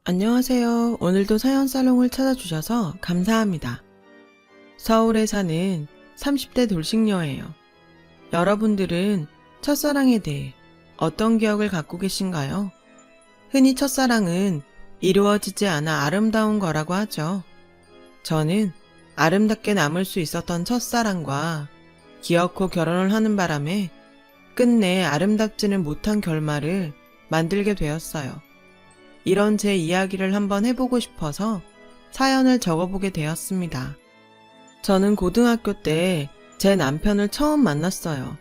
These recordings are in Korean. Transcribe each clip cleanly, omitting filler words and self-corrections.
안녕하세요. 오늘도 사연살롱을 찾아주셔서 감사합니다. 서울에 사는 30대 돌싱녀예요. 여러분들은 첫사랑에 대해 어떤 기억을 갖고 계신가요? 흔히 첫사랑은 이루어지지 않아 아름다운 거라고 하죠. 저는 아름답게 남을 수 있었던 첫사랑과 기어코 결혼을 하는 바람에 끝내 아름답지는 못한 결말을 만들게 되었어요. 이런 제 이야기를 한번 해보고 싶어서 사연을 적어보게 되었습니다. 저는 고등학교 때 제 남편을 처음 만났어요.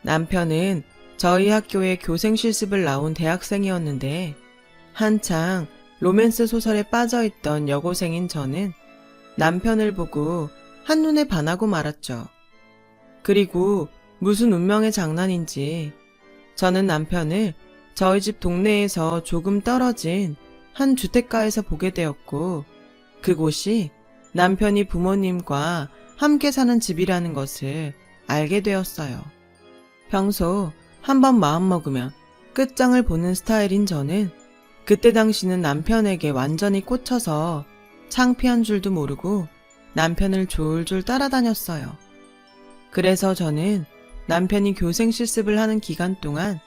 남편은 저희 학교에 교생 실습을 나온 대학생이었는데 한창 로맨스 소설에 빠져있던 여고생인 저는 남편을 보고 한눈에 반하고 말았죠. 그리고 무슨 운명의 장난인지 저는 남편을 저희 집 동네에서 조금 떨어진 한 주택가에서 보게 되었고 그곳이 남편이 부모님과 함께 사는 집이라는 것을 알게 되었어요. 평소 한번 마음먹으면 끝장을 보는 스타일인 저는 그때 당시는 남편에게 완전히 꽂혀서 창피한 줄도 모르고 남편을 졸졸 따라다녔어요. 그래서 저는 남편이 교생 실습을 하는 기간 동안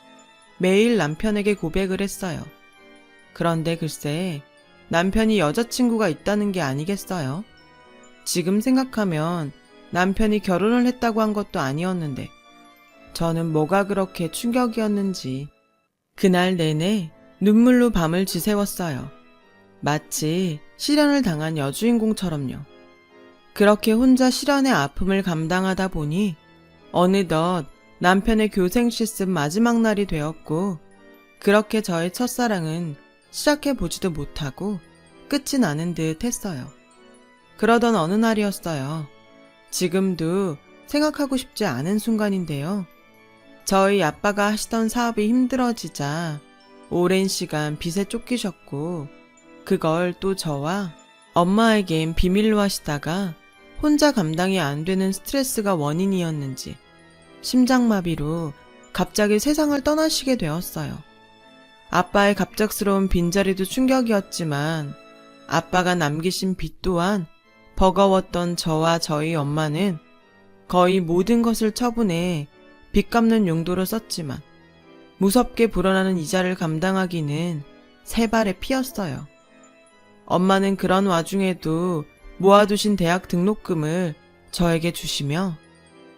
매일 남편에게 고백을 했어요. 그런데 글쎄 남편이 여자친구가 있다는 게 아니겠어요? 지금 생각하면 남편이 결혼을 했다고 한 것도 아니었는데 저는 뭐가 그렇게 충격이었는지 그날 내내 눈물로 밤을 지새웠어요. 마치 실연을 당한 여주인공처럼요. 그렇게 혼자 실연의 아픔을 감당하다 보니 어느덧 남편의 교생 실습 마지막 날이 되었고 그렇게 저의 첫사랑은 시작해보지도 못하고 끝이 나는 듯 했어요. 그러던 어느 날이었어요. 지금도 생각하고 싶지 않은 순간인데요. 저희 아빠가 하시던 사업이 힘들어지자 오랜 시간 빚에 쫓기셨고 그걸 또 저와 엄마에겐 비밀로 하시다가 혼자 감당이 안 되는 스트레스가 원인이었는지 심장마비로 갑자기 세상을 떠나시게 되었어요. 아빠의 갑작스러운 빈자리도 충격이었지만 아빠가 남기신 빚 또한 버거웠던 저와 저희 엄마는 거의 모든 것을 처분해 빚 갚는 용도로 썼지만 무섭게 불어나는 이자를 감당하기는 세 발의 피였어요. 엄마는 그런 와중에도 모아두신 대학 등록금을 저에게 주시며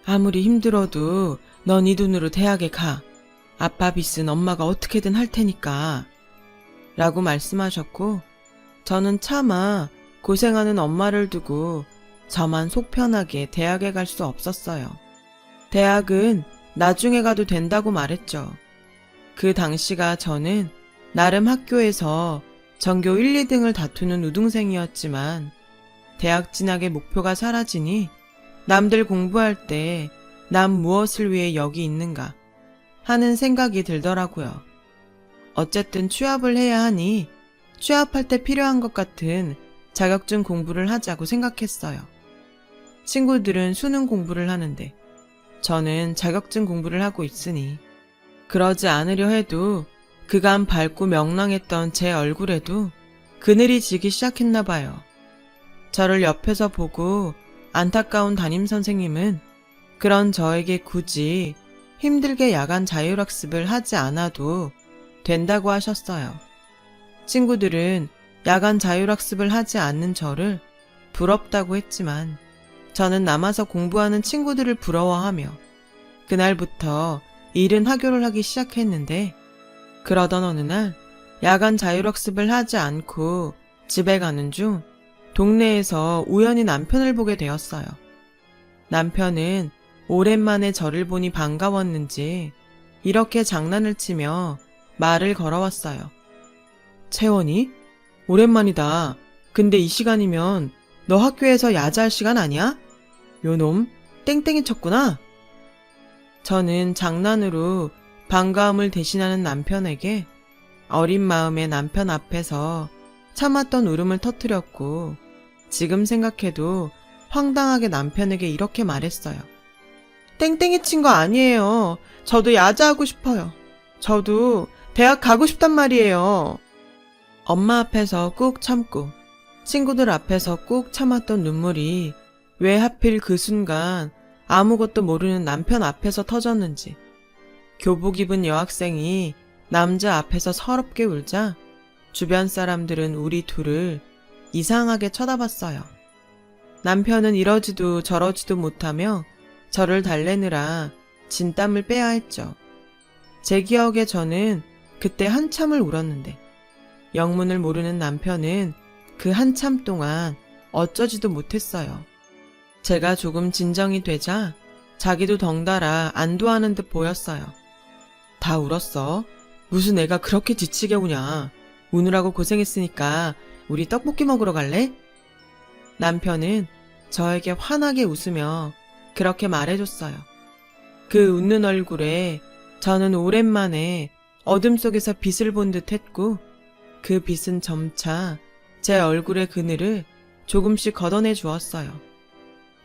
아무리 힘들어도 넌 이 돈으로 대학에 가. 아빠 빚은 엄마가 어떻게든 할 테니까. 라고 말씀하셨고 저는 차마 고생하는 엄마를 두고 저만 속 편하게 대학에 갈 수 없었어요. 대학은 나중에 가도 된다고 말했죠. 그 당시가 저는 나름 학교에서 전교 1, 2등을 다투는 우등생이었지만 대학 진학의 목표가 사라지니 남들 공부할 때 난 무엇을 위해 여기 있는가 하는 생각이 들더라고요. 어쨌든 취업을 해야 하니 취업할 때 필요한 것 같은 자격증 공부를 하자고 생각했어요. 친구들은 수능 공부를 하는데 저는 자격증 공부를 하고 있으니 그러지 않으려 해도 그간 밝고 명랑했던 제 얼굴에도 그늘이 지기 시작했나 봐요. 저를 옆에서 보고 안타까운 담임선생님은 그런 저에게 굳이 힘들게 야간 자율학습을 하지 않아도 된다고 하셨어요. 친구들은 야간 자율학습을 하지 않는 저를 부럽다고 했지만 저는 남아서 공부하는 친구들을 부러워하며 그날부터 이른 학교를 하기 시작했는데 그러던 어느 날 야간 자율학습을 하지 않고 집에 가는 중 동네에서 우연히 남편을 보게 되었어요. 남편은 오랜만에 저를 보니 반가웠는지 이렇게 장난을 치며 말을 걸어왔어요. 채원이? 오랜만이다. 근데 이 시간이면 너 학교에서 야자할 시간 아니야? 요놈 땡땡이 쳤구나. 저는 장난으로 반가움을 대신하는 남편에게 어린 마음에 남편 앞에서 참았던 울음을 터뜨렸고 지금 생각해도 황당하게 남편에게 이렇게 말했어요. 땡땡이 친 거 아니에요. 저도 야자하고 싶어요. 저도 대학 가고 싶단 말이에요. 엄마 앞에서 꾹 참고 친구들 앞에서 꾹 참았던 눈물이 왜 하필 그 순간 아무것도 모르는 남편 앞에서 터졌는지, 교복 입은 여학생이 남자 앞에서 서럽게 울자 주변 사람들은 우리 둘을 이상하게 쳐다봤어요. 남편은 이러지도 저러지도 못하며 저를 달래느라 진땀을 빼야 했죠. 제 기억에 저는 그때 한참을 울었는데 영문을 모르는 남편은 그 한참 동안 어쩌지도 못했어요. 제가 조금 진정이 되자 자기도 덩달아 안도하는 듯 보였어요. 다 울었어? 무슨 애가 그렇게 지치게 우냐? 우느라고 고생했으니까 우리 떡볶이 먹으러 갈래? 남편은 저에게 환하게 웃으며 그렇게 말해줬어요. 그 웃는 얼굴에 저는 오랜만에 어둠 속에서 빛을 본 듯 했고, 그 빛은 점차 제 얼굴의 그늘을 조금씩 걷어내 주었어요.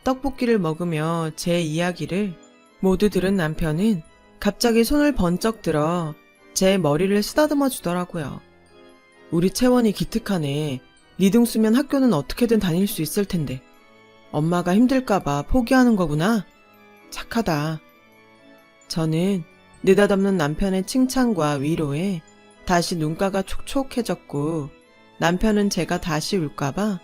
떡볶이를 먹으며 제 이야기를 모두 들은 남편은 갑자기 손을 번쩍 들어 제 머리를 쓰다듬어 주더라고요. 우리 채원이 기특하네. 니 등 쓰면 학교는 어떻게든 다닐 수 있을 텐데. 엄마가 힘들까봐 포기하는 거구나. 착하다. 저는 느닷없는 남편의 칭찬과 위로에 다시 눈가가 촉촉해졌고, 남편은 제가 다시 울까봐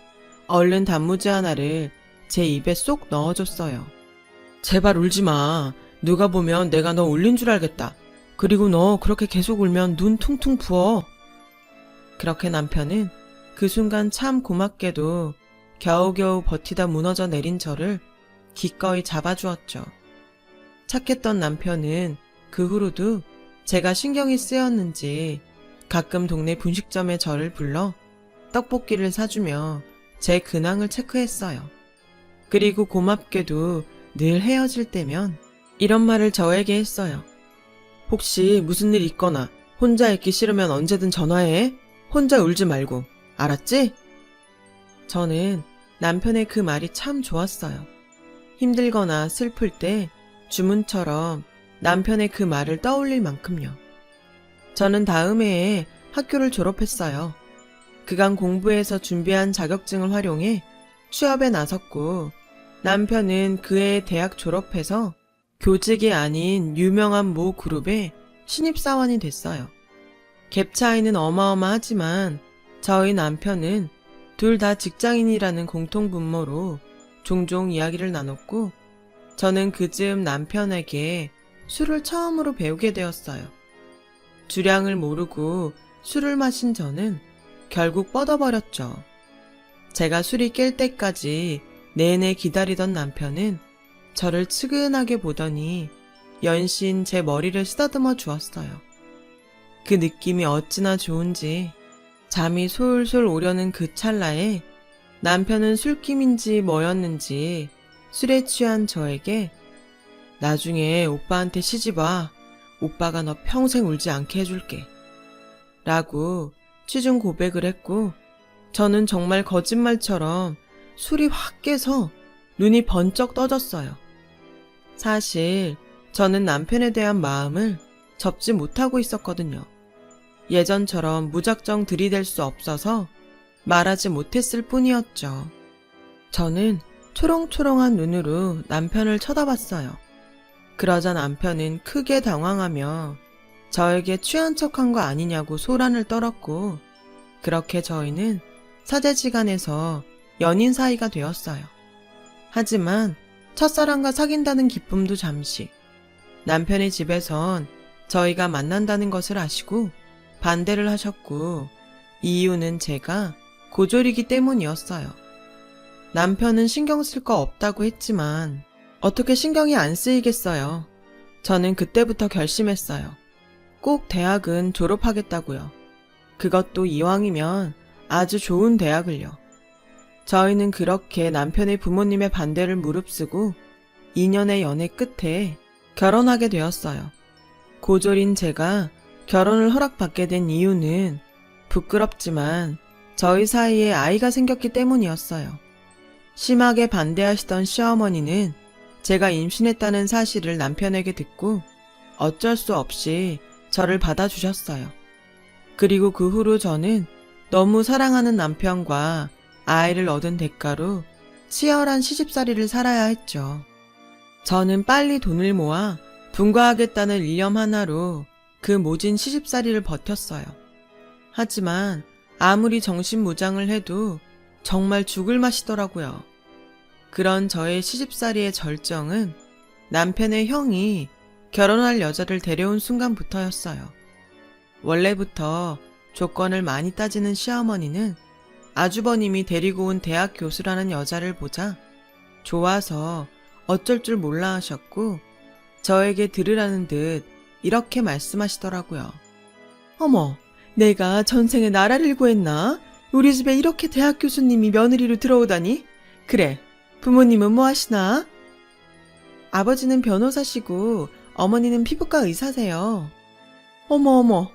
얼른 단무지 하나를 제 입에 쏙 넣어줬어요. 제발 울지 마. 누가 보면 내가 너 울린 줄 알겠다. 그리고 너 그렇게 계속 울면 눈 퉁퉁 부어. 그렇게 남편은 그 순간 참 고맙게도 겨우겨우 버티다 무너져 내린 저를 기꺼이 잡아주었죠. 착했던 남편은 그 후로도 제가 신경이 쓰였는지 가끔 동네 분식점에 저를 불러 떡볶이를 사주며 제 근황을 체크했어요. 그리고 고맙게도 늘 헤어질 때면 이런 말을 저에게 했어요. 혹시 무슨 일 있거나 혼자 있기 싫으면 언제든 전화해. 혼자 울지 말고. 알았지? 저는 남편의 그 말이 참 좋았어요. 힘들거나 슬플 때 주문처럼 남편의 그 말을 떠올릴 만큼요. 저는 다음 해에 학교를 졸업했어요. 그간 공부해서 준비한 자격증을 활용해 취업에 나섰고, 남편은 그해 대학 졸업해서 교직이 아닌 유명한 모 그룹의 신입사원이 됐어요. 갭 차이는 어마어마하지만 저희 남편은 둘 다 직장인이라는 공통분모로 종종 이야기를 나눴고, 저는 그즈음 남편에게 술을 처음으로 배우게 되었어요. 주량을 모르고 술을 마신 저는 결국 뻗어버렸죠. 제가 술이 깰 때까지 내내 기다리던 남편은 저를 측은하게 보더니 연신 제 머리를 쓰다듬어 주었어요. 그 느낌이 어찌나 좋은지 잠이 솔솔 오려는 그 찰나에 남편은 술김인지 뭐였는지 술에 취한 저에게 나중에 오빠한테 시집와. 오빠가 너 평생 울지 않게 해줄게. 라고 취중 고백을 했고, 저는 정말 거짓말처럼 술이 확 깨서 눈이 번쩍 떠졌어요. 사실 저는 남편에 대한 마음을 접지 못하고 있었거든요. 예전처럼 무작정 들이댈 수 없어서 말하지 못했을 뿐이었죠. 저는 초롱초롱한 눈으로 남편을 쳐다봤어요. 그러자 남편은 크게 당황하며 저에게 취한 척한 거 아니냐고 소란을 떨었고, 그렇게 저희는 사제지간에서 연인 사이가 되었어요. 하지만 첫사랑과 사귄다는 기쁨도 잠시, 남편의 집에선 저희가 만난다는 것을 아시고 반대를 하셨고, 이유는 제가 고졸이기 때문이었어요. 남편은 신경 쓸 거 없다고 했지만 어떻게 신경이 안 쓰이겠어요. 저는 그때부터 결심했어요. 꼭 대학은 졸업하겠다고요. 그것도 이왕이면 아주 좋은 대학을요. 저희는 그렇게 남편의 부모님의 반대를 무릅쓰고 2년의 연애 끝에 결혼하게 되었어요. 고졸인 제가 결혼을 허락받게 된 이유는 부끄럽지만 저희 사이에 아이가 생겼기 때문이었어요. 심하게 반대하시던 시어머니는 제가 임신했다는 사실을 남편에게 듣고 어쩔 수 없이 저를 받아주셨어요. 그리고 그 후로 저는 너무 사랑하는 남편과 아이를 얻은 대가로 치열한 시집살이를 살아야 했죠. 저는 빨리 돈을 모아 분가하겠다는 일념 하나로 그 모진 시집살이를 버텼어요. 하지만 아무리 정신무장을 해도 정말 죽을 맛이더라고요. 그런 저의 시집살이의 절정은 남편의 형이 결혼할 여자를 데려온 순간부터였어요. 원래부터 조건을 많이 따지는 시어머니는 아주버님이 데리고 온 대학 교수라는 여자를 보자 좋아서 어쩔 줄 몰라 하셨고 저에게 들으라는 듯 이렇게 말씀하시더라고요. 어머, 내가 전생에 나라를 구했나? 우리 집에 이렇게 대학 교수님이 며느리로 들어오다니? 그래, 부모님은 뭐 하시나? 아버지는 변호사시고 어머니는 피부과 의사세요. 어머.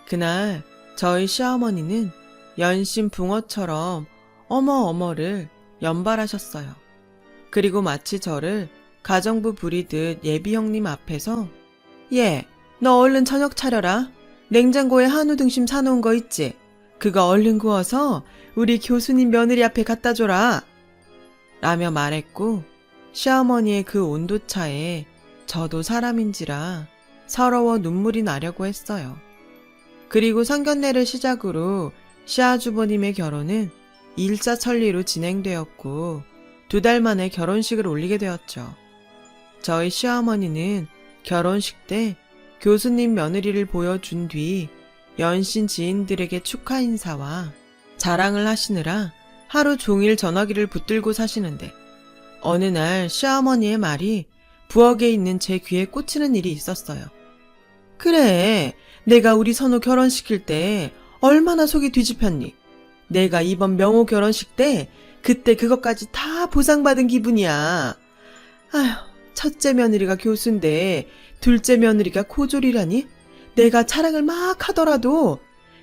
그날 저희 시어머니는 연신 붕어처럼 어머를 연발하셨어요. 그리고 마치 저를 가정부 부리듯 예비 형님 앞에서 얘, 너 얼른 저녁 차려라. 냉장고에 한우 등심 사놓은 거 있지? 그거 얼른 구워서 우리 교수님 며느리 앞에 갖다 줘라. 라며 말했고 시어머니의 그 온도차에 저도 사람인지라 서러워 눈물이 나려고 했어요. 그리고 상견례를 시작으로 시아주버님의 결혼은 일사천리로 진행되었고 2달 만에 결혼식을 올리게 되었죠. 저희 시어머니는 결혼식 때 교수님 며느리를 보여준 뒤 연신 지인들에게 축하 인사와 자랑을 하시느라 하루 종일 전화기를 붙들고 사시는데 어느 날 시어머니의 말이 부엌에 있는 제 귀에 꽂히는 일이 있었어요. 그래, 내가 우리 선우 결혼시킬 때 얼마나 속이 뒤집혔니? 내가 이번 명호 결혼식 때 그때 그것까지 다 보상받은 기분이야. 아휴, 첫째 며느리가 교수인데 둘째 며느리가 고졸이라니? 내가 자랑을 막 하더라도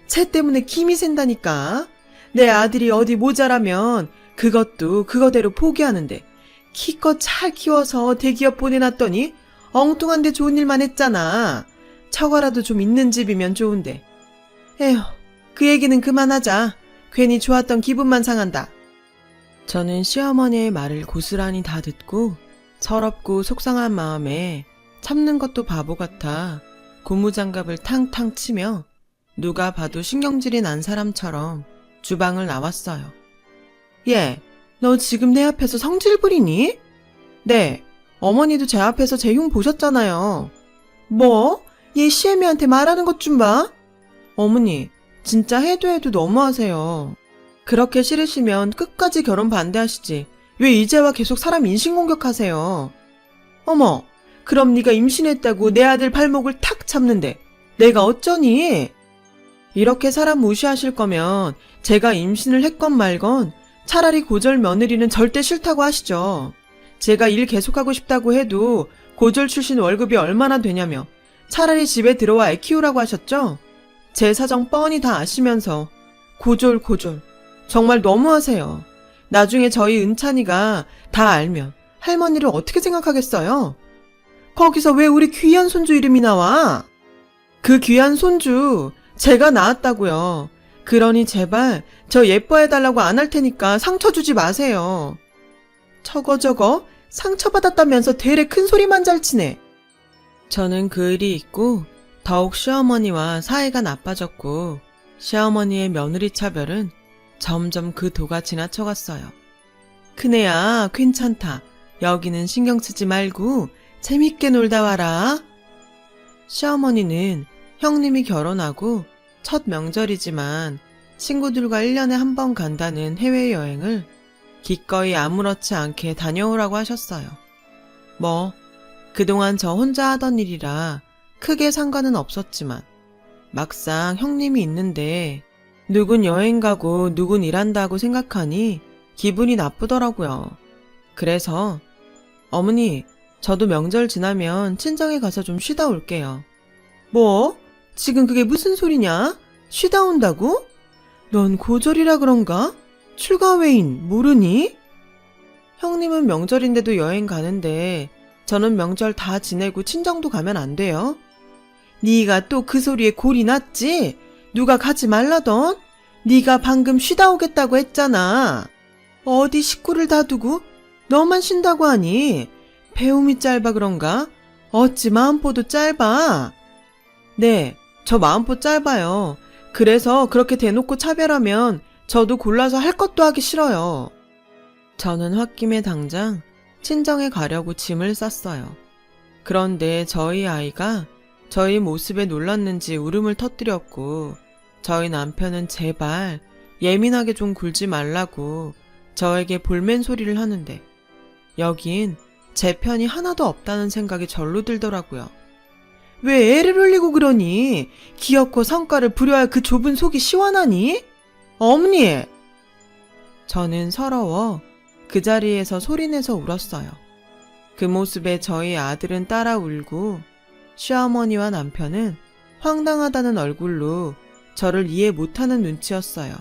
쟤 때문에 김이 샌다니까. 내 아들이 어디 모자라면 그것도 그거대로 포기하는데 기껏 잘 키워서 대기업 보내놨더니 엉뚱한데 좋은 일만 했잖아. 처가라도 좀 있는 집이면 좋은데. 에휴, 그 얘기는 그만하자. 괜히 좋았던 기분만 상한다. 저는 시어머니의 말을 고스란히 다 듣고 서럽고 속상한 마음에 참는 것도 바보 같아 고무장갑을 탕탕 치며 누가 봐도 신경질이 난 사람처럼 주방을 나왔어요. 얘, 너 지금 내 앞에서 성질 부리니? 네, 어머니도 제 앞에서 제 흉 보셨잖아요. 뭐? 얘 시애미한테 말하는 것 좀 봐. 어머니, 진짜 해도 너무하세요. 그렇게 싫으시면 끝까지 결혼 반대하시지. 왜 이제와 계속 사람 인신공격하세요? 어머, 그럼 네가 임신했다고 내 아들 발목을 탁 잡는데 내가 어쩌니? 이렇게 사람 무시하실 거면 제가 임신을 했건 말건 차라리 고졸 며느리는 절대 싫다고 하시죠. 제가 일 계속하고 싶다고 해도 고졸 출신 월급이 얼마나 되냐며 차라리 집에 들어와 애 키우라고 하셨죠? 제 사정 뻔히 다 아시면서 고졸 정말 너무하세요. 나중에 저희 은찬이가 다 알면 할머니를 어떻게 생각하겠어요? 거기서 왜 우리 귀한 손주 이름이 나와? 그 귀한 손주 제가 낳았다고요. 그러니 제발 저 예뻐해달라고 안 할 테니까 상처 주지 마세요. 저거 상처받았다면서 되레 큰 소리만 잘 치네. 저는 그 일이 있고 더욱 시어머니와 사이가 나빠졌고 시어머니의 며느리 차별은 점점 그 도가 지나쳐갔어요. 큰애야, 괜찮다. 여기는 신경 쓰지 말고 재밌게 놀다 와라. 시어머니는 형님이 결혼하고 첫 명절이지만 친구들과 1년에 한 번 간다는 해외여행을 기꺼이 아무렇지 않게 다녀오라고 하셨어요. 뭐 그동안 저 혼자 하던 일이라 크게 상관은 없었지만 막상 형님이 있는데 누군 여행 가고 누군 일한다고 생각하니 기분이 나쁘더라고요. 그래서 어머니, 저도 명절 지나면 친정에 가서 좀 쉬다 올게요. 뭐? 지금 그게 무슨 소리냐? 쉬다 온다고? 넌 고졸이라 그런가? 출가 외인 모르니? 형님은 명절인데도 여행 가는데 저는 명절 다 지내고 친정도 가면 안 돼요? 네가 또 그 소리에 골이 났지? 누가 가지 말라던? 네가 방금 쉬다 오겠다고 했잖아. 어디 식구를 다 두고 너만 쉰다고 하니? 배움이 짧아 그런가? 어찌 마음보도 짧아? 네, 저 마음보 짧아요. 그래서 그렇게 대놓고 차별하면 저도 골라서 할 것도 하기 싫어요. 저는 홧김에 당장 친정에 가려고 짐을 쌌어요. 그런데 저희 아이가 저희 모습에 놀랐는지 울음을 터뜨렸고, 저희 남편은 제발 예민하게 좀 굴지 말라고 저에게 볼멘 소리를 하는데, 여긴 제 편이 하나도 없다는 생각이 절로 들더라고요. 왜 애를 흘리고 그러니? 기어코 성과를 부려야 그 좁은 속이 시원하니? 어머니! 저는 서러워 그 자리에서 소리내서 울었어요. 그 모습에 저희 아들은 따라 울고, 시어머니와 남편은 황당하다는 얼굴로 저를 이해 못하는 눈치였어요.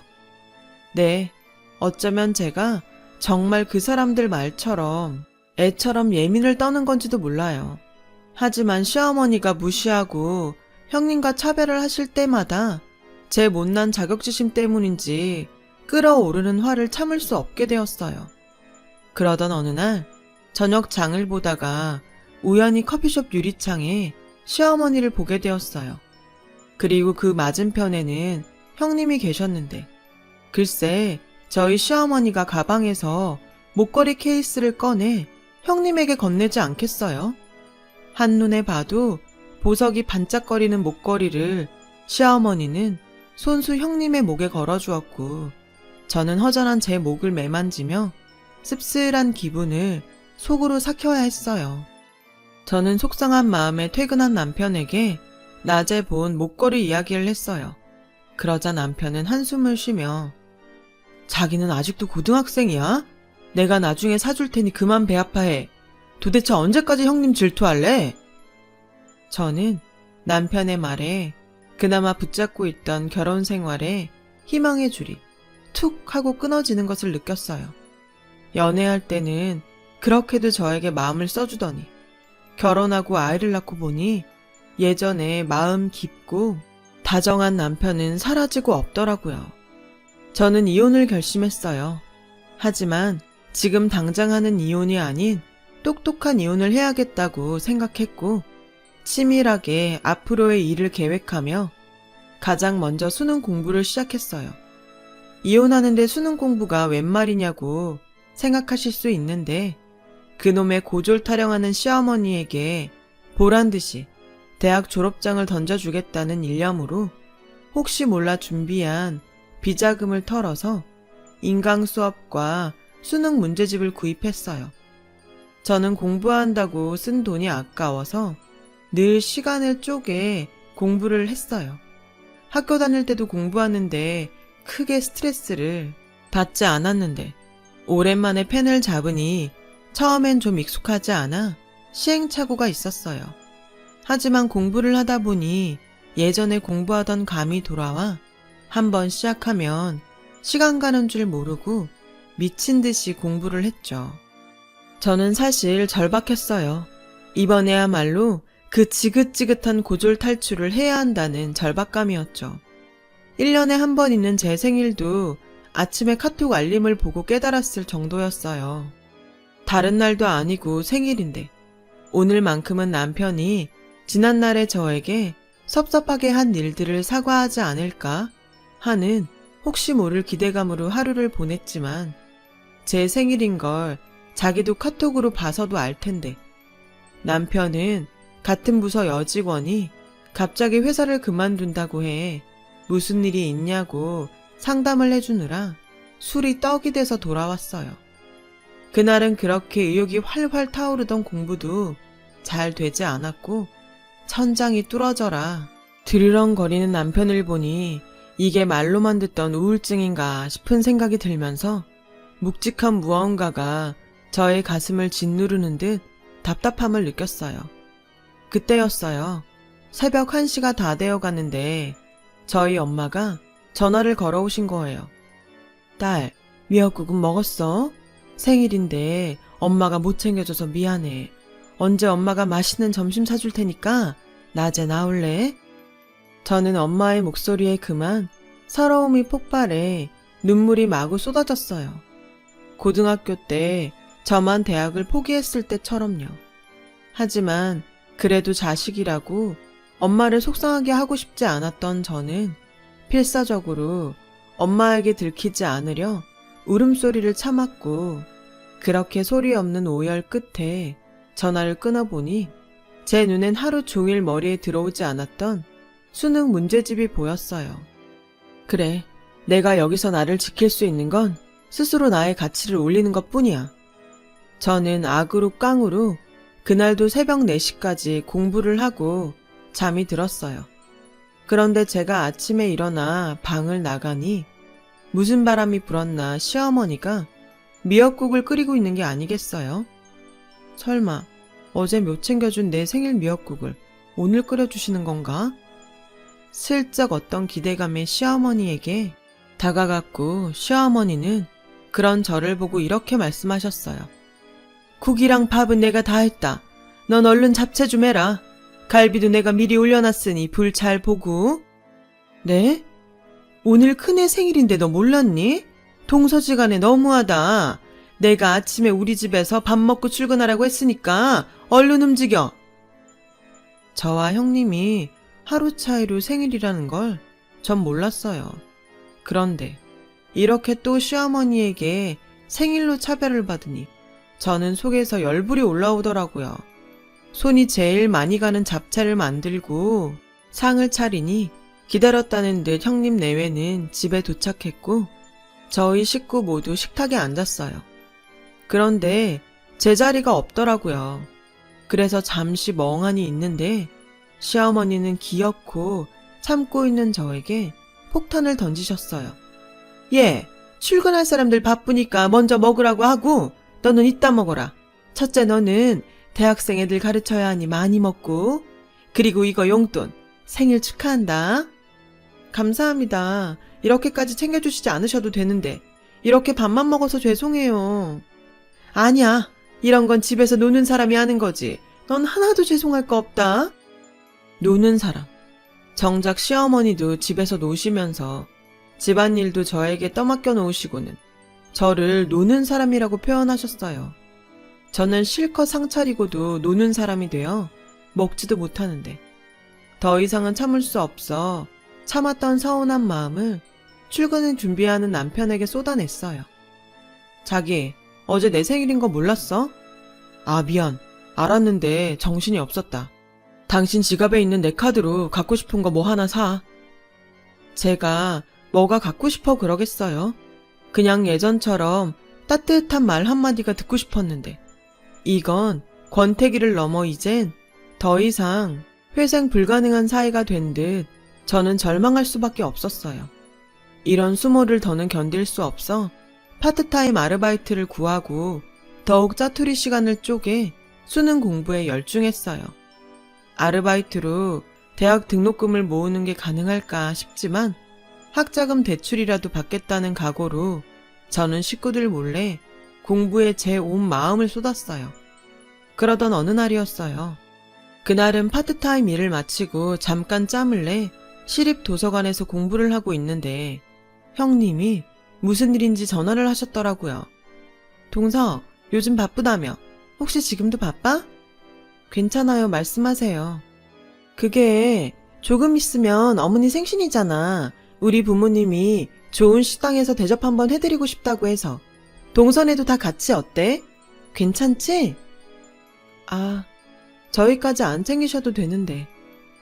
네, 어쩌면 제가 정말 그 사람들 말처럼 애처럼 예민을 떠는 건지도 몰라요. 하지만 시어머니가 무시하고 형님과 차별을 하실 때마다 제 못난 자격지심 때문인지 끓어오르는 화를 참을 수 없게 되었어요. 그러던 어느 날 저녁 장을 보다가 우연히 커피숍 유리창에 시어머니를 보게 되었어요. 그리고 그 맞은편에는 형님이 계셨는데, 글쎄 저희 시어머니가 가방에서 목걸이 케이스를 꺼내 형님에게 건네지 않겠어요? 한눈에 봐도 보석이 반짝거리는 목걸이를 시어머니는 손수 형님의 목에 걸어주었고, 저는 허전한 제 목을 매만지며 씁쓸한 기분을 속으로 삭혀야 했어요. 저는 속상한 마음에 퇴근한 남편에게 낮에 본 목걸이 이야기를 했어요. 그러자 남편은 한숨을 쉬며, 자기는 아직도 고등학생이야? 내가 나중에 사줄 테니 그만 배 아파해. 도대체 언제까지 형님 질투할래? 저는 남편의 말에 그나마 붙잡고 있던 결혼 생활에 희망의 줄이 툭 하고 끊어지는 것을 느꼈어요. 연애할 때는 그렇게도 저에게 마음을 써주더니, 결혼하고 아이를 낳고 보니 예전에 마음 깊고 다정한 남편은 사라지고 없더라고요. 저는 이혼을 결심했어요. 하지만 지금 당장 하는 이혼이 아닌 똑똑한 이혼을 해야겠다고 생각했고, 치밀하게 앞으로의 일을 계획하며 가장 먼저 수능 공부를 시작했어요. 이혼하는데 수능 공부가 웬 말이냐고 생각하실 수 있는데, 그놈의 고졸 타령하는 시어머니에게 보란듯이 대학 졸업장을 던져주겠다는 일념으로 혹시 몰라 준비한 비자금을 털어서 인강 수업과 수능 문제집을 구입했어요. 저는 공부한다고 쓴 돈이 아까워서 늘 시간을 쪼개 공부를 했어요. 학교 다닐 때도 공부하는데 크게 스트레스를 받지 않았는데, 오랜만에 펜을 잡으니 처음엔 좀 익숙하지 않아 시행착오가 있었어요. 하지만 공부를 하다 보니 예전에 공부하던 감이 돌아와 한번 시작하면 시간 가는 줄 모르고 미친 듯이 공부를 했죠. 저는 사실 절박했어요. 이번에야말로 그 지긋지긋한 고졸 탈출을 해야 한다는 절박감이었죠. 1년에 한 번 있는 제 생일도 아침에 카톡 알림을 보고 깨달았을 정도였어요. 다른 날도 아니고 생일인데 오늘만큼은 남편이 지난날의 저에게 섭섭하게 한 일들을 사과하지 않을까 하는 혹시 모를 기대감으로 하루를 보냈지만, 제 생일인 걸 자기도 카톡으로 봐서도 알 텐데, 남편은 같은 부서 여직원이 갑자기 회사를 그만둔다고 해 무슨 일이 있냐고 상담을 해주느라 술이 떡이 돼서 돌아왔어요. 그날은 그렇게 의욕이 활활 타오르던 공부도 잘 되지 않았고 천장이 뚫어져라 드르렁거리는 남편을 보니 이게 말로만 듣던 우울증인가 싶은 생각이 들면서 묵직한 무언가가 저의 가슴을 짓누르는 듯 답답함을 느꼈어요. 그때였어요. 새벽 1시가 다 되어 가는데 저희 엄마가 전화를 걸어오신 거예요. 딸, 미역국은 먹었어? 생일인데 엄마가 못 챙겨줘서 미안해. 언제 엄마가 맛있는 점심 사줄 테니까 낮에 나올래? 저는 엄마의 목소리에 그만 서러움이 폭발해 눈물이 마구 쏟아졌어요. 고등학교 때 저만 대학을 포기했을 때처럼요. 하지만 그래도 자식이라고 엄마를 속상하게 하고 싶지 않았던 저는 필사적으로 엄마에게 들키지 않으려 울음소리를 참았고, 그렇게 소리 없는 오열 끝에 전화를 끊어보니 제 눈엔 하루 종일 머리에 들어오지 않았던 수능 문제집이 보였어요. 그래, 내가 여기서 나를 지킬 수 있는 건 스스로 나의 가치를 올리는 것뿐이야. 저는 악으로 깡으로 그날도 새벽 4시까지 공부를 하고 잠이 들었어요. 그런데 제가 아침에 일어나 방을 나가니 무슨 바람이 불었나 시어머니가 미역국을 끓이고 있는 게 아니겠어요? 설마 어제 못 챙겨준 내 생일 미역국을 오늘 끓여주시는 건가? 슬쩍 어떤 기대감에 시어머니에게 다가갔고, 시어머니는 그런 저를 보고 이렇게 말씀하셨어요. 국이랑 밥은 내가 다 했다. 넌 얼른 잡채 좀 해라. 갈비도 내가 미리 올려놨으니 불 잘 보고. 네? 오늘 큰애 생일인데 너 몰랐니? 동서지간에 너무하다. 내가 아침에 우리 집에서 밥 먹고 출근하라고 했으니까 얼른 움직여. 저와 형님이 하루 차이로 생일이라는 걸 전 몰랐어요. 그런데 이렇게 또 시어머니에게 생일로 차별을 받으니 저는 속에서 열불이 올라오더라고요. 손이 제일 많이 가는 잡채를 만들고 상을 차리니 기다렸다는 듯 형님 내외는 집에 도착했고, 저희 식구 모두 식탁에 앉았어요. 그런데 제 자리가 없더라고요. 그래서 잠시 멍하니 있는데 시어머니는 기어코 참고 있는 저에게 폭탄을 던지셨어요. 예, 출근할 사람들 바쁘니까 먼저 먹으라고 하고 너는 이따 먹어라. 첫째, 너는 대학생 애들 가르쳐야 하니 많이 먹고, 그리고 이거 용돈 생일 축하한다. 감사합니다. 이렇게까지 챙겨주시지 않으셔도 되는데 이렇게 밥만 먹어서 죄송해요. 아니야, 이런 건 집에서 노는 사람이 하는 거지. 넌 하나도 죄송할 거 없다. 노는 사람. 정작 시어머니도 집에서 노시면서 집안일도 저에게 떠맡겨 놓으시고는 저를 노는 사람이라고 표현하셨어요. 저는 실컷 상 차리고도 노는 사람이 되어 먹지도 못하는데 더 이상은 참을 수 없어 참았던 서운한 마음을 출근을 준비하는 남편에게 쏟아냈어요. 자기, 어제 내 생일인 거 몰랐어? 아, 미안. 알았는데 정신이 없었다. 당신 지갑에 있는 내 카드로 갖고 싶은 거 뭐 하나 사. 제가 뭐가 갖고 싶어 그러겠어요. 그냥 예전처럼 따뜻한 말 한마디가 듣고 싶었는데 이건 권태기를 넘어 이젠 더 이상 회생 불가능한 사이가 된 듯 저는 절망할 수밖에 없었어요. 이런 수모를 더는 견딜 수 없어 파트타임 아르바이트를 구하고 더욱 짜투리 시간을 쪼개 수능 공부에 열중했어요. 아르바이트로 대학 등록금을 모으는 게 가능할까 싶지만 학자금 대출이라도 받겠다는 각오로 저는 식구들 몰래 공부에 제 온 마음을 쏟았어요. 그러던 어느 날이었어요. 그날은 파트타임 일을 마치고 잠깐 짬을 내 시립 도서관에서 공부를 하고 있는데 형님이 무슨 일인지 전화를 하셨더라고요. 동서, 요즘 바쁘다며. 혹시 지금도 바빠? 괜찮아요, 말씀하세요. 그게 조금 있으면 어머니 생신이잖아. 우리 부모님이 좋은 식당에서 대접 한번 해드리고 싶다고 해서. 동선에도 다 같이 어때? 괜찮지? 아, 저희까지 안 챙기셔도 되는데.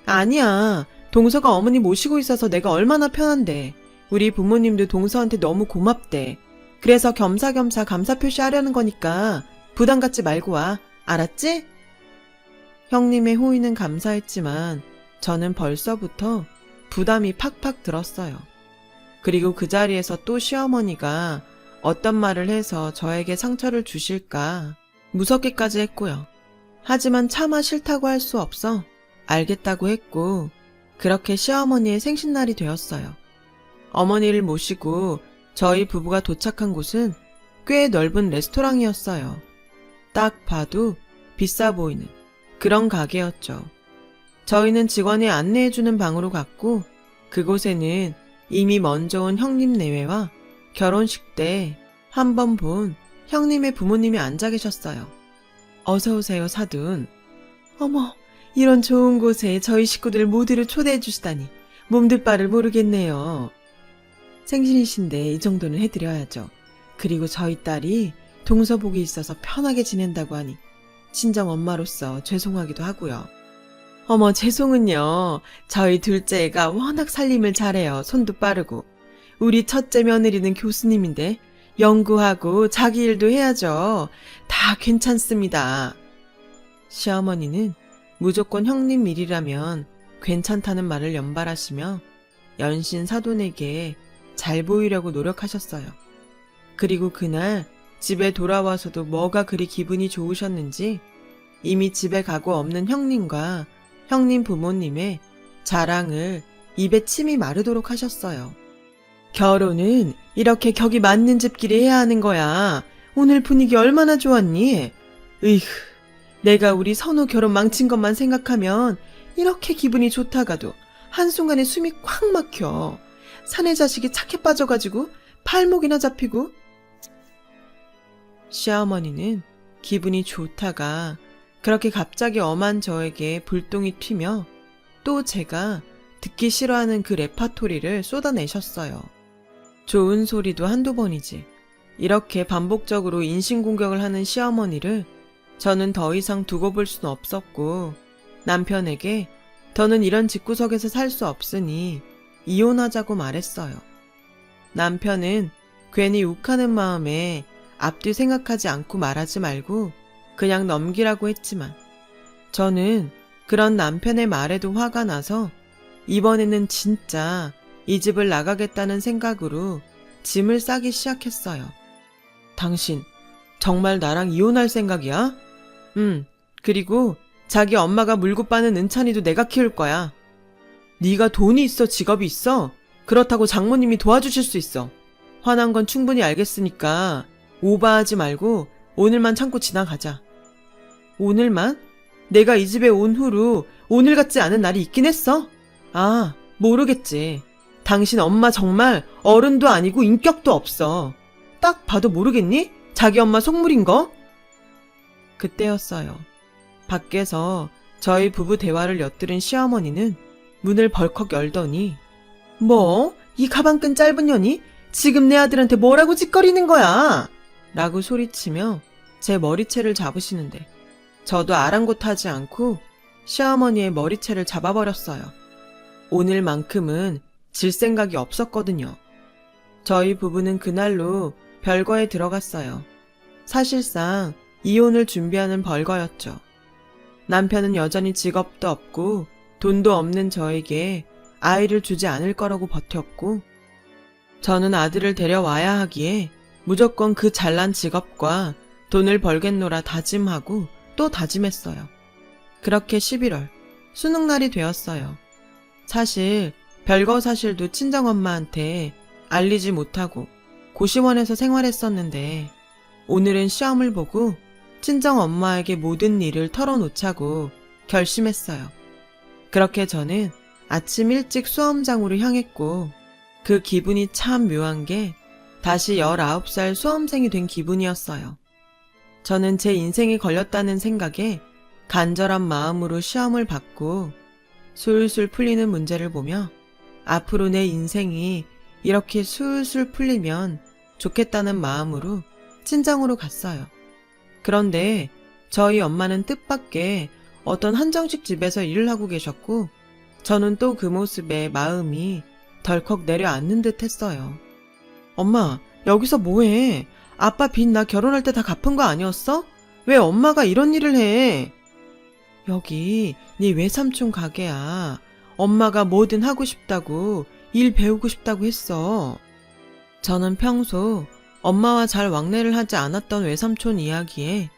아니야, 동서가 어머니 모시고 있어서 내가 얼마나 편한데. 우리 부모님도 동서한테 너무 고맙대. 그래서 겸사겸사 감사 표시하려는 거니까 부담 갖지 말고 와. 알았지? 형님의 호의는 감사했지만 저는 벌써부터 부담이 팍팍 들었어요. 그리고 그 자리에서 또 시어머니가 어떤 말을 해서 저에게 상처를 주실까 무섭기까지 했고요. 하지만 차마 싫다고 할 수 없어 알겠다고 했고, 그렇게 시어머니의 생신날이 되었어요. 어머니를 모시고 저희 부부가 도착한 곳은 꽤 넓은 레스토랑이었어요. 딱 봐도 비싸 보이는 그런 가게였죠. 저희는 직원이 안내해주는 방으로 갔고, 그곳에는 이미 먼저 온 형님 내외와 결혼식 때 한 번 본 형님의 부모님이 앉아 계셨어요. 어서 오세요, 사돈. 어머, 이런 좋은 곳에 저희 식구들 모두를 초대해 주시다니 몸둘 바를 모르겠네요. 생신이신데 이 정도는 해드려야죠. 그리고 저희 딸이 동서복이 있어서 편하게 지낸다고 하니 친정 엄마로서 죄송하기도 하고요. 어머, 죄송은요. 저희 둘째가 워낙 살림을 잘해요. 손도 빠르고. 우리 첫째 며느리는 교수님인데 연구하고 자기 일도 해야죠. 다 괜찮습니다. 시어머니는 무조건 형님 일이라면 괜찮다는 말을 연발하시며 연신 사돈에게 잘 보이려고 노력하셨어요. 그리고 그날 집에 돌아와서도 뭐가 그리 기분이 좋으셨는지 이미 집에 가고 없는 형님과 형님 부모님의 자랑을 입에 침이 마르도록 하셨어요. 결혼은 이렇게 격이 맞는 집끼리 해야 하는 거야. 오늘 분위기 얼마나 좋았니? 으이흐, 내가 우리 선우 결혼 망친 것만 생각하면 이렇게 기분이 좋다가도 한순간에 숨이 콱 막혀. 사내 자식이 착해 빠져가지고 팔목이나 잡히고. 시어머니는 기분이 좋다가 그렇게 갑자기 엄한 저에게 불똥이 튀며 또 제가 듣기 싫어하는 그 레파토리를 쏟아내셨어요. 좋은 소리도 한두 번이지. 이렇게 반복적으로 인신공격을 하는 시어머니를 저는 더 이상 두고 볼 수는 없었고 남편에게 더는 이런 집구석에서 살 수 없으니 이혼하자고 말했어요. 남편은 괜히 욱하는 마음에 앞뒤 생각하지 않고 말하지 말고 그냥 넘기라고 했지만 저는 그런 남편의 말에도 화가 나서 이번에는 진짜 이 집을 나가겠다는 생각으로 짐을 싸기 시작했어요. 당신 정말 나랑 이혼할 생각이야? 그리고 자기 엄마가 물고 빠는 은찬이도 내가 키울 거야. 네가 돈이 있어, 직업이 있어? 그렇다고 장모님이 도와주실 수 있어. 화난 건 충분히 알겠으니까 오바하지 말고 오늘만 참고 지나가자. 오늘만? 내가 이 집에 온 후로 오늘 같지 않은 날이 있긴 했어? 아, 모르겠지. 당신 엄마 정말 어른도 아니고 인격도 없어. 딱 봐도 모르겠니? 자기 엄마 속물인 거? 그때였어요. 밖에서 저희 부부 대화를 엿들은 시어머니는 문을 벌컥 열더니 뭐? 이 가방끈 짧은 년이? 지금 내 아들한테 뭐라고 짓거리는 거야? 라고 소리치며 제 머리채를 잡으시는데 저도 아랑곳하지 않고 시어머니의 머리채를 잡아버렸어요. 오늘만큼은 질 생각이 없었거든요. 저희 부부는 그날로 별거에 들어갔어요. 사실상 이혼을 준비하는 벌거였죠. 남편은 여전히 직업도 없고 돈도 없는 저에게 아이를 주지 않을 거라고 버텼고 저는 아들을 데려와야 하기에 무조건 그 잘난 직업과 돈을 벌겠노라 다짐하고 또 다짐했어요. 그렇게 11월 수능날이 되었어요. 사실 별거 사실도 친정엄마한테 알리지 못하고 고시원에서 생활했었는데 오늘은 시험을 보고 친정엄마에게 모든 일을 털어놓자고 결심했어요. 그렇게 저는 아침 일찍 수험장으로 향했고 그 기분이 참 묘한 게 다시 19살 수험생이 된 기분이었어요. 저는 제 인생이 걸렸다는 생각에 간절한 마음으로 시험을 받고 술술 풀리는 문제를 보며 앞으로 내 인생이 이렇게 술술 풀리면 좋겠다는 마음으로 친정으로 갔어요. 그런데 저희 엄마는 뜻밖의 어떤 한정식 집에서 일을 하고 계셨고 저는 또 그 모습에 마음이 덜컥 내려앉는 듯 했어요. 엄마, 여기서 뭐해? 아빠 빚 나 결혼할 때 다 갚은 거 아니었어? 왜 엄마가 이런 일을 해? 여기 네 외삼촌 가게야. 엄마가 뭐든 하고 싶다고, 일 배우고 싶다고 했어. 저는 평소 엄마와 잘 왕래를 하지 않았던 외삼촌 이야기에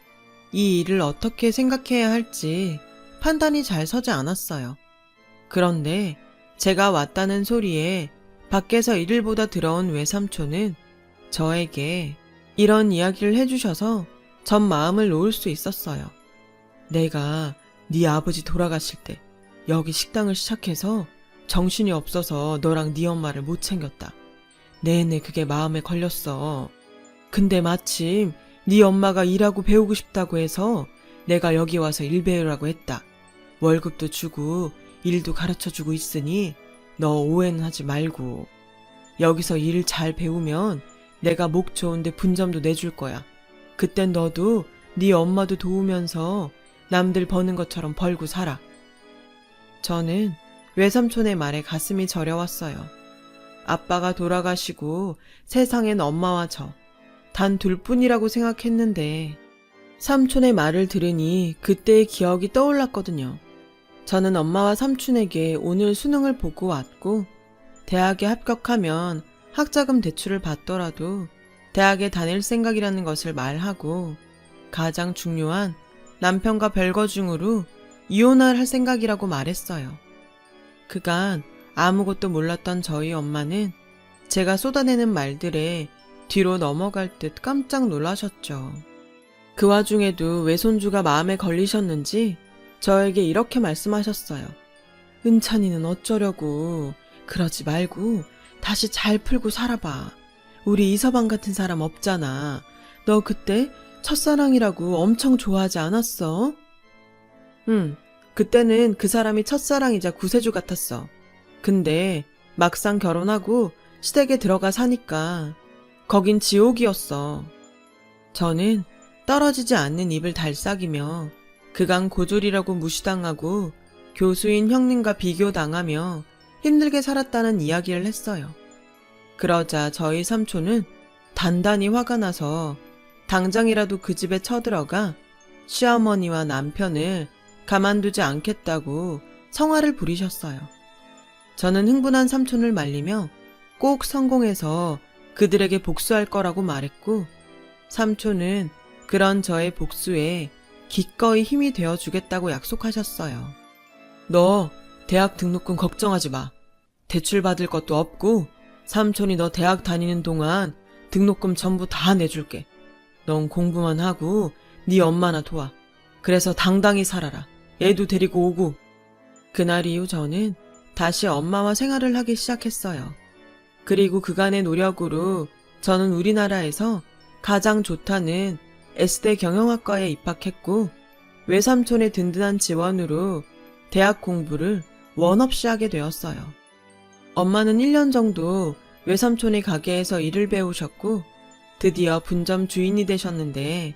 이 일을 어떻게 생각해야 할지 판단이 잘 서지 않았어요. 그런데 제가 왔다는 소리에 밖에서 이를 보다 들어온 외삼촌은 저에게 이런 이야기를 해주셔서 전 마음을 놓을 수 있었어요. 내가 네 아버지 돌아가실 때 여기 식당을 시작해서 정신이 없어서 너랑 네 엄마를 못 챙겼다. 내내 그게 마음에 걸렸어. 근데 마침 네 엄마가 일하고 배우고 싶다고 해서 내가 여기 와서 일 배우라고 했다. 월급도 주고 일도 가르쳐주고 있으니 너 오해는 하지 말고. 여기서 일 잘 배우면 내가 목 좋은데 분점도 내줄 거야. 그땐 너도 네 엄마도 도우면서 남들 버는 것처럼 벌고 살아. 저는 외삼촌의 말에 가슴이 저려왔어요. 아빠가 돌아가시고 세상엔 엄마와 저, 단 둘뿐이라고 생각했는데 삼촌의 말을 들으니 그때의 기억이 떠올랐거든요. 저는 엄마와 삼촌에게 오늘 수능을 보고 왔고 대학에 합격하면 학자금 대출을 받더라도 대학에 다닐 생각이라는 것을 말하고 가장 중요한 남편과 별거 중으로 이혼을 할 생각이라고 말했어요. 그간 아무것도 몰랐던 저희 엄마는 제가 쏟아내는 말들에 뒤로 넘어갈 듯 깜짝 놀라셨죠. 그 와중에도 외손주가 마음에 걸리셨는지 저에게 이렇게 말씀하셨어요. 은찬이는 어쩌려고. 그러지 말고 다시 잘 풀고 살아봐. 우리 이서방 같은 사람 없잖아. 너 그때 첫사랑이라고 엄청 좋아하지 않았어? 그때는 그 사람이 첫사랑이자 구세주 같았어. 근데 막상 결혼하고 시댁에 들어가 사니까 거긴 지옥이었어. 저는 떨어지지 않는 입을 달싹이며 그간 고졸이라고 무시당하고 교수인 형님과 비교당하며 힘들게 살았다는 이야기를 했어요. 그러자 저희 삼촌은 단단히 화가 나서 당장이라도 그 집에 쳐들어가 시어머니와 남편을 가만두지 않겠다고 성화를 부리셨어요. 저는 흥분한 삼촌을 말리며 꼭 성공해서 그들에게 복수할 거라고 말했고 삼촌은 그런 저의 복수에 기꺼이 힘이 되어주겠다고 약속하셨어요. 너 대학 등록금 걱정하지 마. 대출 받을 것도 없고 삼촌이 너 대학 다니는 동안 등록금 전부 다 내줄게. 넌 공부만 하고 네 엄마나 도와. 그래서 당당히 살아라. 애도 데리고 오고. 그날 이후 저는 다시 엄마와 생활을 하기 시작했어요. 그리고 그간의 노력으로 저는 우리나라에서 가장 좋다는 S대 경영학과에 입학했고 외삼촌의 든든한 지원으로 대학 공부를 원 없이 하게 되었어요. 엄마는 1년 정도 외삼촌의 가게에서 일을 배우셨고 드디어 분점 주인이 되셨는데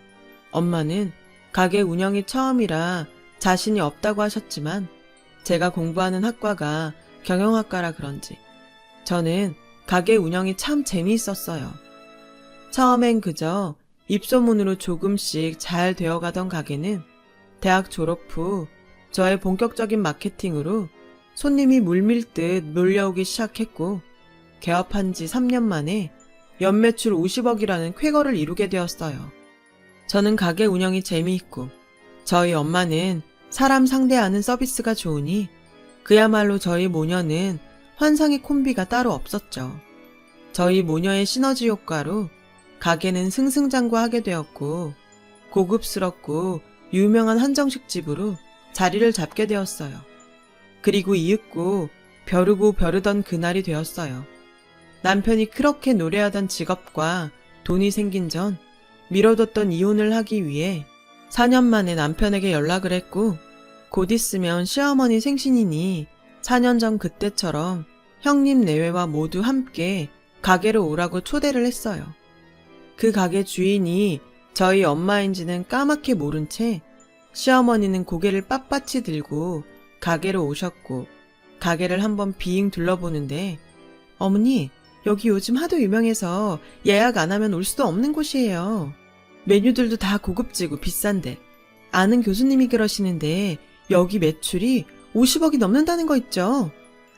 엄마는 가게 운영이 처음이라 자신이 없다고 하셨지만 제가 공부하는 학과가 경영학과라 그런지 저는 가게 운영이 참 재미있었어요. 처음엔 그저 입소문으로 조금씩 잘 되어가던 가게는 대학 졸업 후 저의 본격적인 마케팅으로 손님이 물밀듯 몰려오기 시작했고 개업한 지 3년 만에 연매출 50억이라는 쾌거를 이루게 되었어요. 저는 가게 운영이 재미있고 저희 엄마는 사람 상대하는 서비스가 좋으니 그야말로 저희 모녀는 환상의 콤비가 따로 없었죠. 저희 모녀의 시너지 효과로 가게는 승승장구하게 되었고 고급스럽고 유명한 한정식 집으로 자리를 잡게 되었어요. 그리고 이윽고 벼르고 벼르던 그날이 되었어요. 남편이 그렇게 노래하던 직업과 돈이 생긴 전 미뤄뒀던 이혼을 하기 위해 4년 만에 남편에게 연락을 했고 곧 있으면 시어머니 생신이니 4년 전 그때처럼 형님 내외와 모두 함께 가게로 오라고 초대를 했어요. 그 가게 주인이 저희 엄마인지는 까맣게 모른 채 시어머니는 고개를 빳빳이 들고 가게로 오셨고 가게를 한번 빙 둘러보는데 어머니 여기 요즘 하도 유명해서 예약 안 하면 올 수도 없는 곳이에요. 메뉴들도 다 고급지고 비싼데 아는 교수님이 그러시는데 여기 매출이 50억이 넘는다는 거 있죠.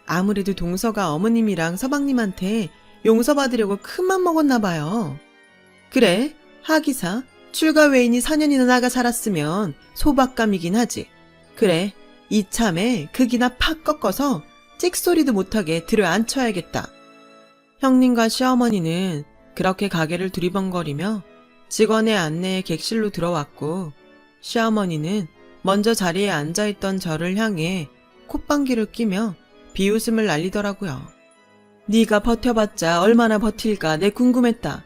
아무래도 동서가 어머님이랑 서방님한테 용서받으려고 큰맘 먹었나 봐요. 그래 하기사 출가 외인이 4년이나 나가 살았으면 소박감이긴 하지. 그래 이참에 극이나 팍 꺾어서 찍소리도 못하게 들어 앉혀야겠다. 형님과 시어머니는 그렇게 가게를 두리번거리며 직원의 안내에 객실로 들어왔고 시어머니는 먼저 자리에 앉아있던 저를 향해 콧방귀를 끼며 비웃음을 날리더라고요. 네가 버텨봤자 얼마나 버틸까 내 궁금했다.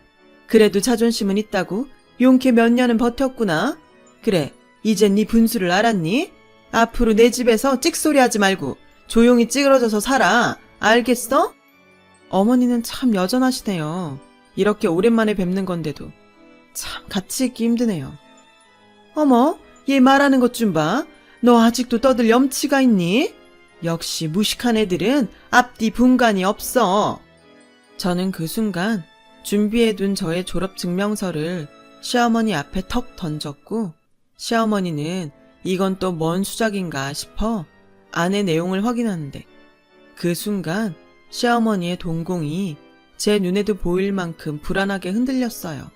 그래도 자존심은 있다고? 용케 몇 년은 버텼구나. 그래, 이젠 네 분수를 알았니? 앞으로 내 집에서 찍소리하지 말고 조용히 찌그러져서 살아. 알겠어? 어머니는 참 여전하시네요. 이렇게 오랜만에 뵙는 건데도 참 같이 있기 힘드네요. 어머, 얘 말하는 것 좀 봐. 너 아직도 떠들 염치가 있니? 역시 무식한 애들은 앞뒤 분간이 없어. 저는 그 순간 준비해둔 저의 졸업 증명서를 시어머니 앞에 턱 던졌고, 시어머니는 이건 또 뭔 수작인가 싶어 안의 내용을 확인하는데, 그 순간 시어머니의 동공이 제 눈에도 보일 만큼 불안하게 흔들렸어요.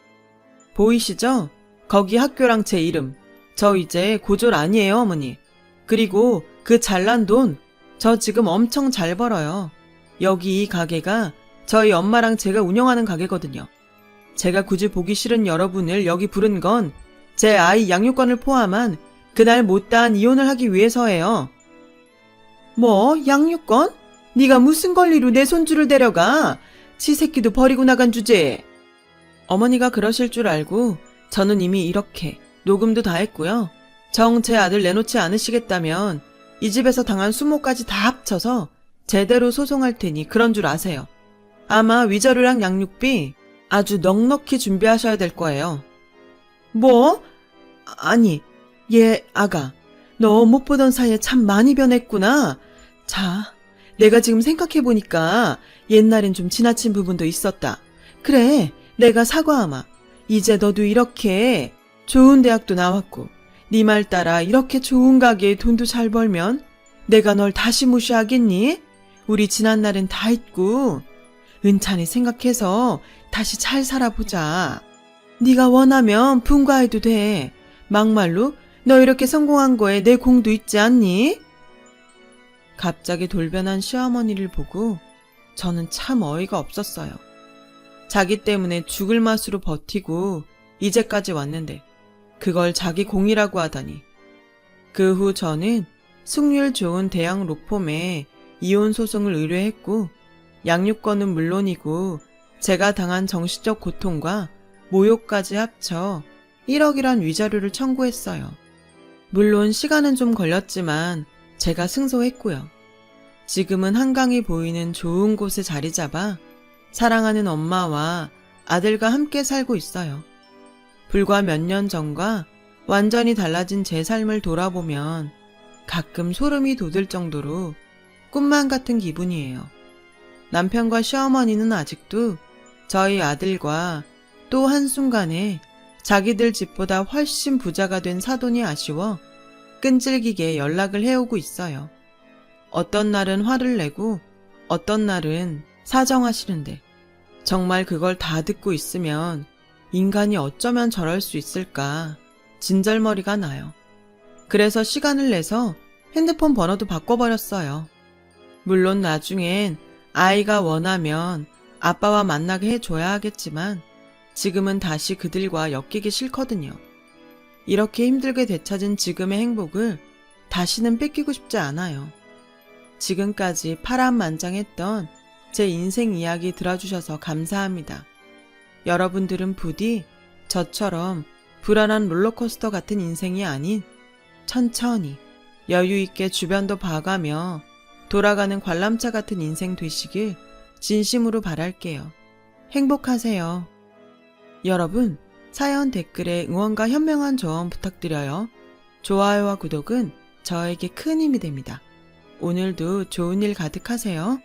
보이시죠? 거기 학교랑 제 이름. 저 이제 고졸 아니에요, 어머니. 그리고 그 잘난 돈, 저 지금 엄청 잘 벌어요. 여기 이 가게가 저희 엄마랑 제가 운영하는 가게거든요. 제가 굳이 보기 싫은 여러분을 여기 부른 건 제 아이 양육권을 포함한 그날 못다한 이혼을 하기 위해서예요. 뭐? 양육권? 네가 무슨 권리로 내 손주를 데려가? 지 새끼도 버리고 나간 주제에. 어머니가 그러실 줄 알고 저는 이미 이렇게 녹음도 다 했고요. 정 제 아들 내놓지 않으시겠다면 이 집에서 당한 수모까지 다 합쳐서 제대로 소송할 테니 그런 줄 아세요. 아마 위자료랑 양육비 아주 넉넉히 준비하셔야 될 거예요. 뭐? 아니, 얘 아가, 너 못 보던 사이에 참 많이 변했구나. 자, 내가 지금 생각해보니까 옛날엔 좀 지나친 부분도 있었다. 그래, 내가 사과하마. 이제 너도 이렇게 좋은 대학도 나왔고 네 말 따라 이렇게 좋은 가게에 돈도 잘 벌면 내가 널 다시 무시하겠니? 우리 지난 날은 다 잊고 은찬히 생각해서 다시 잘 살아보자. 네가 원하면 분가해도 돼. 막말로 너 이렇게 성공한 거에 내 공도 있지 않니? 갑자기 돌변한 시어머니를 보고 저는 참 어이가 없었어요. 자기 때문에 죽을 맛으로 버티고 이제까지 왔는데 그걸 자기 공이라고 하다니. 그 후 저는 승률 좋은 대학 로펌에 이혼 소송을 의뢰했고, 양육권은 물론이고 제가 당한 정신적 고통과 모욕까지 합쳐 1억이란 위자료를 청구했어요. 물론 시간은 좀 걸렸지만 제가 승소했고요. 지금은 한강이 보이는 좋은 곳에 자리 잡아 사랑하는 엄마와 아들과 함께 살고 있어요. 불과 몇 년 전과 완전히 달라진 제 삶을 돌아보면 가끔 소름이 돋을 정도로 꿈만 같은 기분이에요. 남편과 시어머니는 아직도 저희 아들과 또 한순간에 자기들 집보다 훨씬 부자가 된 사돈이 아쉬워 끈질기게 연락을 해오고 있어요. 어떤 날은 화를 내고 어떤 날은 사정하시는데 정말 그걸 다 듣고 있으면 인간이 어쩌면 저럴 수 있을까 진절머리가 나요. 그래서 시간을 내서 핸드폰 번호도 바꿔버렸어요. 물론 나중엔 아이가 원하면 아빠와 만나게 해줘야 하겠지만 지금은 다시 그들과 엮이기 싫거든요. 이렇게 힘들게 되찾은 지금의 행복을 다시는 뺏기고 싶지 않아요. 지금까지 파란만장했던 제 인생 이야기 들어주셔서 감사합니다. 여러분들은 부디 저처럼 불안한 롤러코스터 같은 인생이 아닌 천천히 여유있게 주변도 봐가며 돌아가는 관람차 같은 인생 되시길 진심으로 바랄게요. 행복하세요. 여러분, 사연 댓글에 응원과 현명한 조언 부탁드려요. 좋아요와 구독은 저에게 큰 힘이 됩니다. 오늘도 좋은 일 가득하세요.